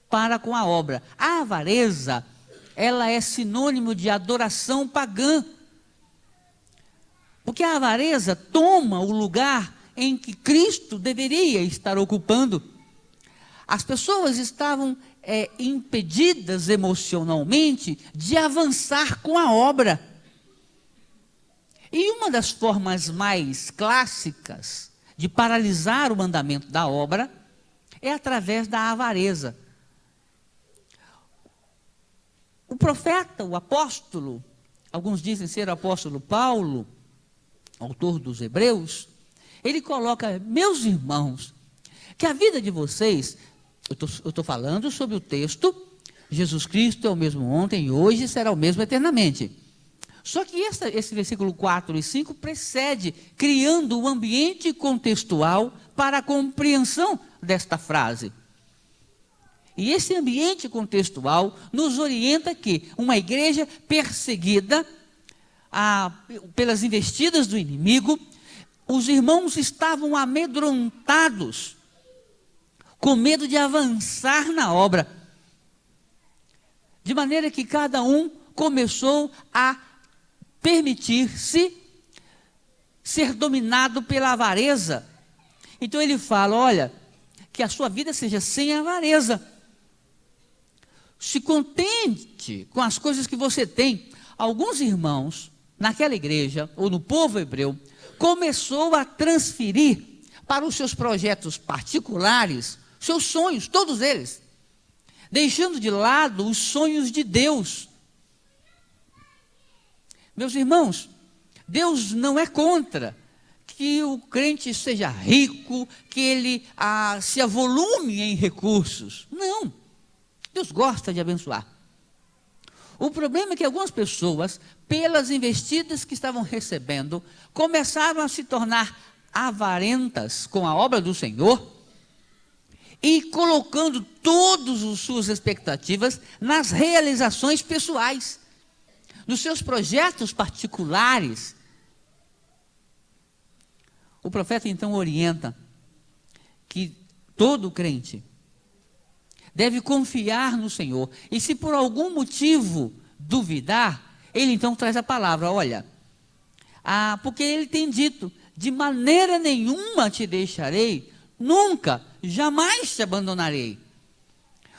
para com a obra. A avareza, ela é sinônimo de adoração pagã. Porque a avareza toma o lugar em que Cristo deveria estar ocupando. As pessoas estavam impedidas emocionalmente de avançar com a obra. E uma das formas mais clássicas de paralisar o andamento da obra é através da avareza. O profeta, o apóstolo, alguns dizem ser o apóstolo Paulo, autor dos Hebreus, ele coloca: meus irmãos, que a vida de vocês, eu estou falando sobre o texto, Jesus Cristo é o mesmo ontem e hoje será o mesmo eternamente. Só que esse versículo 4 e 5 precede, criando um ambiente contextual para a compreensão desta frase. E esse ambiente contextual nos orienta que uma igreja perseguida pelas investidas do inimigo, os irmãos estavam amedrontados, com medo de avançar na obra. De maneira que cada um começou a permitir-se ser dominado pela avareza. Então ele fala: olha, que a sua vida seja sem avareza. Se contente com as coisas que você tem. Alguns irmãos, naquela igreja, ou no povo hebreu, começou a transferir para os seus projetos particulares, seus sonhos, todos eles, deixando de lado os sonhos de Deus. Meus irmãos, Deus não é contra que o crente seja rico, que ele se avolume em recursos. Não, Deus gosta de abençoar. O problema é que algumas pessoas, pelas investidas que estavam recebendo, começaram a se tornar avarentas com a obra do Senhor e colocando todas as suas expectativas nas realizações pessoais, nos seus projetos particulares. O profeta então orienta que todo crente deve confiar no Senhor, e se por algum motivo duvidar, ele então traz a palavra: olha, porque ele tem dito: de maneira nenhuma te deixarei, nunca, jamais te abandonarei.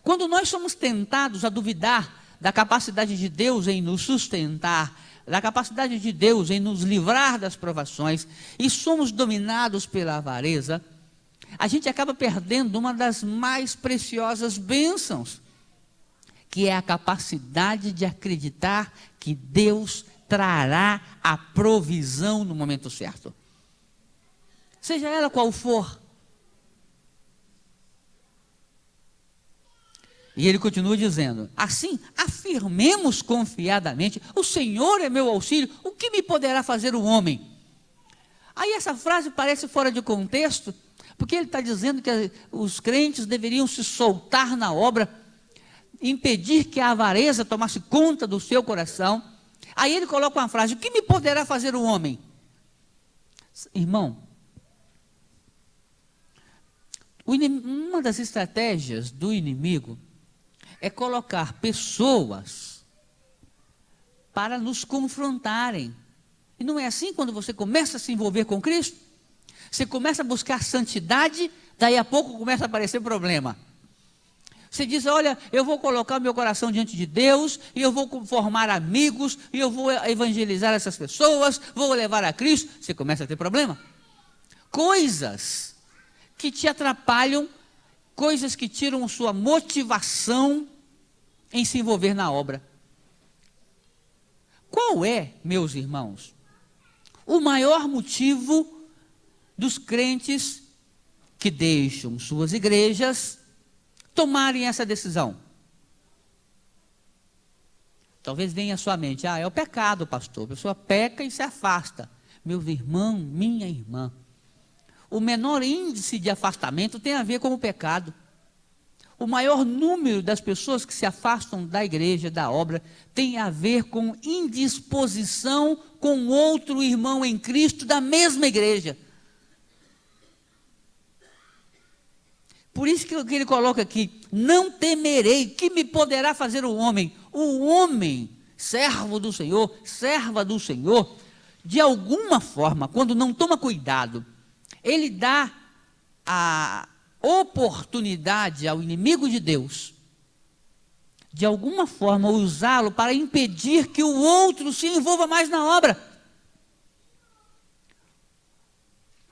Quando nós somos tentados a duvidar da capacidade de Deus em nos sustentar, da capacidade de Deus em nos livrar das provações, e somos dominados pela avareza, a gente acaba perdendo uma das mais preciosas bênçãos, que é a capacidade de acreditar que Deus trará a provisão no momento certo, seja ela qual for. E ele continua dizendo: assim, afirmemos confiadamente: o Senhor é meu auxílio, o que me poderá fazer o homem? Aí essa frase parece fora de contexto, porque ele está dizendo que os crentes deveriam se soltar na obra, impedir que a avareza tomasse conta do seu coração. Aí ele coloca uma frase: o que me poderá fazer o homem? Irmão, uma das estratégias do inimigo é colocar pessoas para nos confrontarem. E não é assim quando você começa a se envolver com Cristo? Você começa a buscar santidade, daí a pouco começa a aparecer problema. Você diz: olha, eu vou colocar meu coração diante de Deus, e eu vou formar amigos, e eu vou evangelizar essas pessoas, vou levar a Cristo. Você começa a ter problema. Coisas que te atrapalham, coisas que tiram sua motivação em se envolver na obra. Qual é, meus irmãos, o maior motivo dos crentes que deixam suas igrejas tomarem essa decisão? Talvez venha à sua mente: é o pecado, pastor. A pessoa peca e se afasta. Meu irmão, minha irmã, o menor índice de afastamento tem a ver com o pecado. O maior número das pessoas que se afastam da igreja, da obra, tem a ver com indisposição com outro irmão em Cristo da mesma igreja. Por isso que ele coloca aqui, não temerei, que me poderá fazer o homem? O homem, servo do Senhor, serva do Senhor, de alguma forma, quando não toma cuidado, ele dá a oportunidade ao inimigo de Deus, de alguma forma usá-lo para impedir que o outro se envolva mais na obra.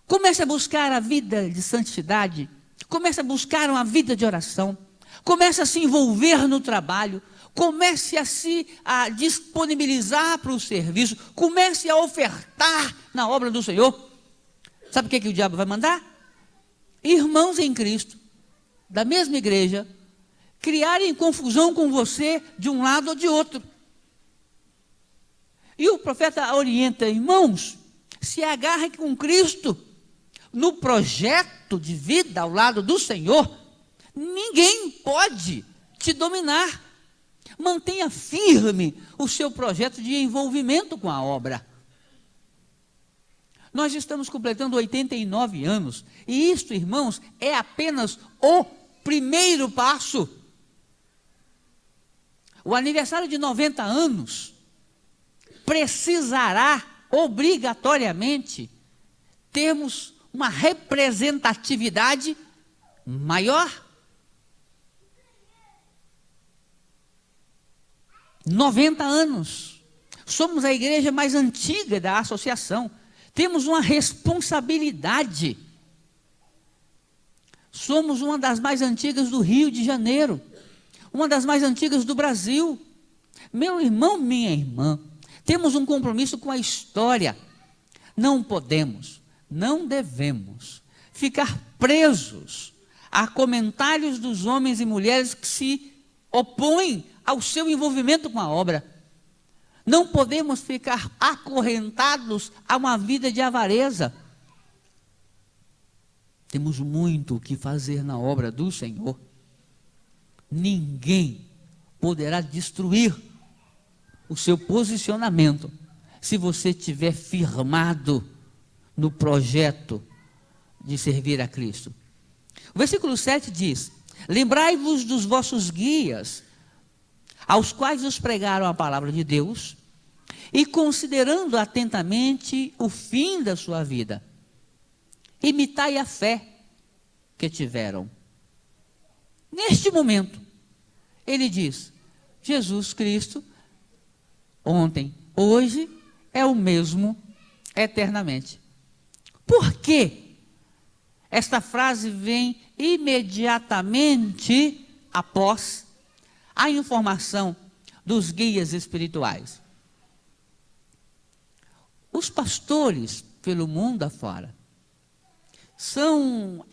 Comece a buscar a vida de santidade, comece a buscar uma vida de oração, comece a se envolver no trabalho, comece a disponibilizar para o serviço, comece a ofertar na obra do Senhor. Sabe o que o diabo vai mandar? Irmãos em Cristo, da mesma igreja, criarem confusão com você de um lado ou de outro. E o profeta orienta, irmãos, se agarrem com Cristo no projeto de vida ao lado do Senhor. Ninguém pode te dominar. Mantenha firme o seu projeto de envolvimento com a obra. Nós estamos completando 89 anos, e isto, irmãos, é apenas o primeiro passo. O aniversário de 90 anos precisará, obrigatoriamente, termos uma representatividade maior. 90 anos. Somos a igreja mais antiga da associação. Temos uma responsabilidade. Somos uma das mais antigas do Rio de Janeiro. Uma das mais antigas do Brasil. Meu irmão, minha irmã, temos um compromisso com a história. Não podemos, não devemos ficar presos a comentários dos homens e mulheres que se opõem ao seu envolvimento com a obra. Não podemos ficar acorrentados a uma vida de avareza. Temos muito o que fazer na obra do Senhor. Ninguém poderá destruir o seu posicionamento se você estiver firmado no projeto de servir a Cristo. O versículo 7 diz: lembrai-vos dos vossos guias, aos quais vos pregaram a palavra de Deus, e considerando atentamente o fim da sua vida, imitai a fé que tiveram. Neste momento, ele diz, Jesus Cristo, ontem, hoje, é o mesmo eternamente. Por que esta frase vem imediatamente após a informação dos guias espirituais? Os pastores pelo mundo afora são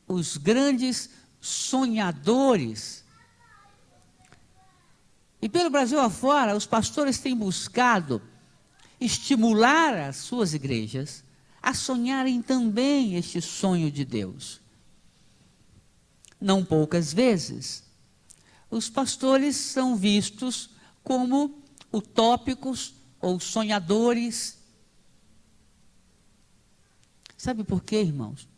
os grandes sonhadores. E pelo Brasil afora, os pastores têm buscado estimular as suas igrejas a sonharem também este sonho de Deus. Não poucas vezes, os pastores são vistos como utópicos ou sonhadores. Sabe por quê, irmãos?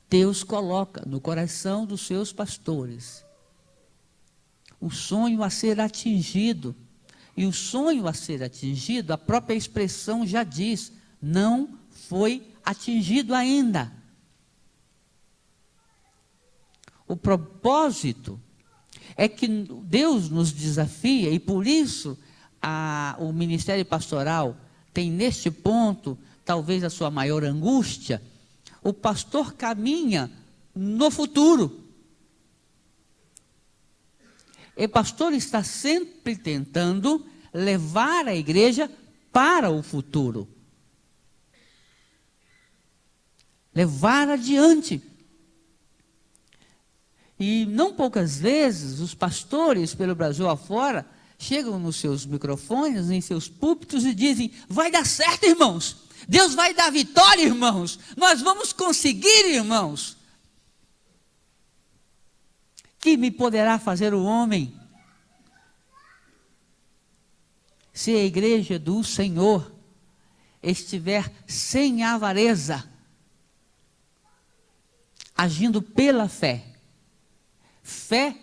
Deus coloca no coração dos seus pastores o sonho a ser atingido. E o sonho a ser atingido, a própria expressão já diz, não foi atingido ainda. O propósito é que Deus nos desafia, e por isso o ministério pastoral tem neste ponto talvez a sua maior angústia. O pastor caminha no futuro. O pastor está sempre tentando levar a igreja para o futuro. Levar adiante. E não poucas vezes os pastores pelo Brasil afora chegam nos seus microfones, em seus púlpitos e dizem, vai dar certo, irmãos. Deus vai dar vitória, irmãos. Nós vamos conseguir, irmãos. Que me poderá fazer o homem? Se a igreja do Senhor estiver sem avareza, agindo pela fé, Fé